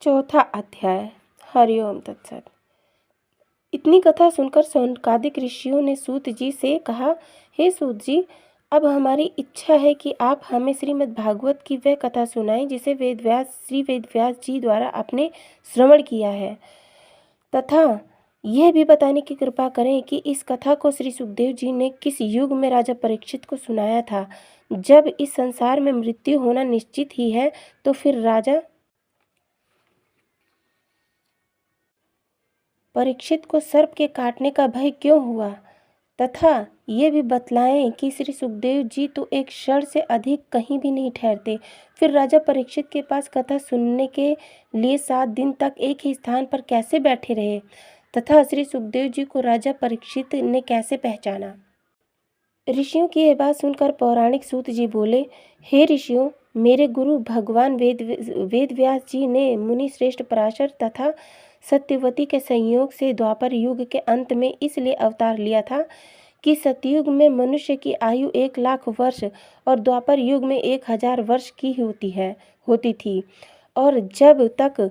चौथा अध्याय। हरिओम तत्सत। इतनी कथा सुनकर सौनकादिक ऋषियों ने सूत जी से कहा, हे सूत जी, अब हमारी इच्छा है कि आप हमें श्रीमद् भागवत की वह कथा सुनाएं जिसे श्री वेदव्यास जी द्वारा आपने श्रवण किया है, तथा यह भी बताने की कृपा करें कि इस कथा को श्री सुखदेव जी ने किस युग में राजा परीक्षित को सुनाया था। जब इस संसार में मृत्यु होना निश्चित ही है, तो फिर राजा परीक्षित को सर्प के काटने का भय क्यों हुआ, तथा ये भी बतलाएं कि श्री सुखदेव जी तो एक क्षण से अधिक कहीं भी नहीं ठहरते। फिर राजा परीक्षित के पास कथा सुनने के लिए 7 दिन तक एक ही स्थान पर कैसे बैठे रहे, तथा श्री सुखदेव जी को राजा परीक्षित ने कैसे पहचाना। ऋषियों की यह बात सुनकर पौराणिक सूत जी बोले, हे ऋषियों, मेरे गुरु भगवान वेदव्यास जी ने मुनि श्रेष्ठ पराशर तथा सत्यवती के संयोग से द्वापर युग के अंत में इसलिए अवतार लिया था कि सतयुग में मनुष्य की आयु 1,00,000 वर्ष और द्वापर युग में 1,000 वर्ष की होती थी, और जब तक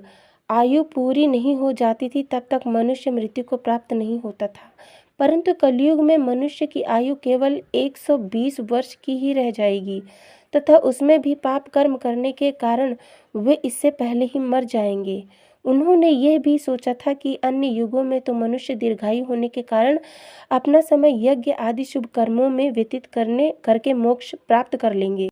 आयु पूरी नहीं हो जाती थी तब तक मनुष्य मृत्यु को प्राप्त नहीं होता था। परंतु कलयुग में मनुष्य की आयु केवल 120 वर्ष की ही रह जाएगी, तथा उसमें भी पाप कर्म करने के कारण वे इससे पहले ही मर जाएंगे। उन्होंने यह भी सोचा था कि अन्य युगों में तो मनुष्य दीर्घायु होने के कारण अपना समय यज्ञ आदि शुभ कर्मों में व्यतीत करके मोक्ष प्राप्त कर लेंगे,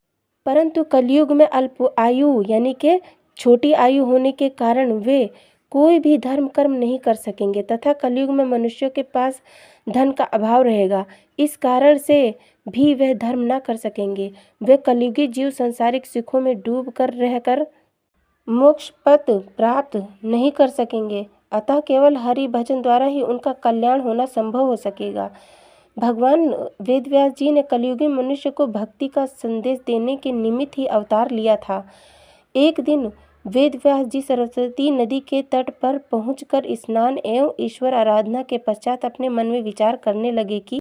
परंतु कलयुग में अल्प आयु यानी कि छोटी आयु होने के कारण वे कोई भी धर्म कर्म नहीं कर सकेंगे, तथा कलयुग में मनुष्यों के पास धन का अभाव रहेगा। इस कारण से भी वह धर्म न कर सकेंगे। वे कलयुगी जीव सांसारिक सुखों में डूब कर रहकर मोक्ष पद प्राप्त नहीं कर सकेंगे, अतः केवल हरि भजन द्वारा ही उनका कल्याण होना संभव हो सकेगा। भगवान वेदव्यास जी ने कलयुगी मनुष्य को भक्ति का संदेश देने के निमित्त ही अवतार लिया था। एक दिन वेदव्यास जी सरस्वती नदी के तट पर पहुंचकर स्नान एवं ईश्वर आराधना के पश्चात अपने मन में विचार करने लगे कि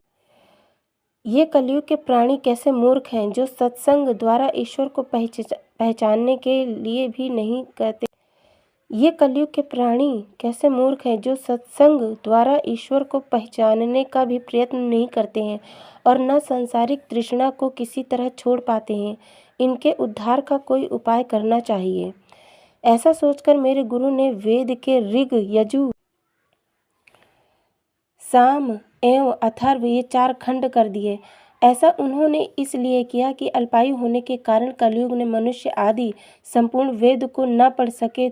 ये कलयुग के प्राणी कैसे मूर्ख हैं, जो सत्संग द्वारा ईश्वर को पहचानने के लिए भी नहीं कहते। ये कलयुग के प्राणी कैसे मूर्ख हैं, जो सत्संग द्वारा ईश्वर को पहचानने का भी प्रयत्न नहीं करते हैं और न सांसारिक तृष्णा को किसी तरह छोड़ पाते हैं। इनके उद्धार का कोई उपाय करना चाहिए। ऐसा सोचकर मेरे गुरु ने वेद के ऋग, यजु, साम एवं अथर्व ये 4 खंड कर दिए। ऐसा उन्होंने इसलिए किया कि अल्पायु होने के कारण कलयुग में मनुष्य आदि संपूर्ण वेद को न पढ़ सके, तो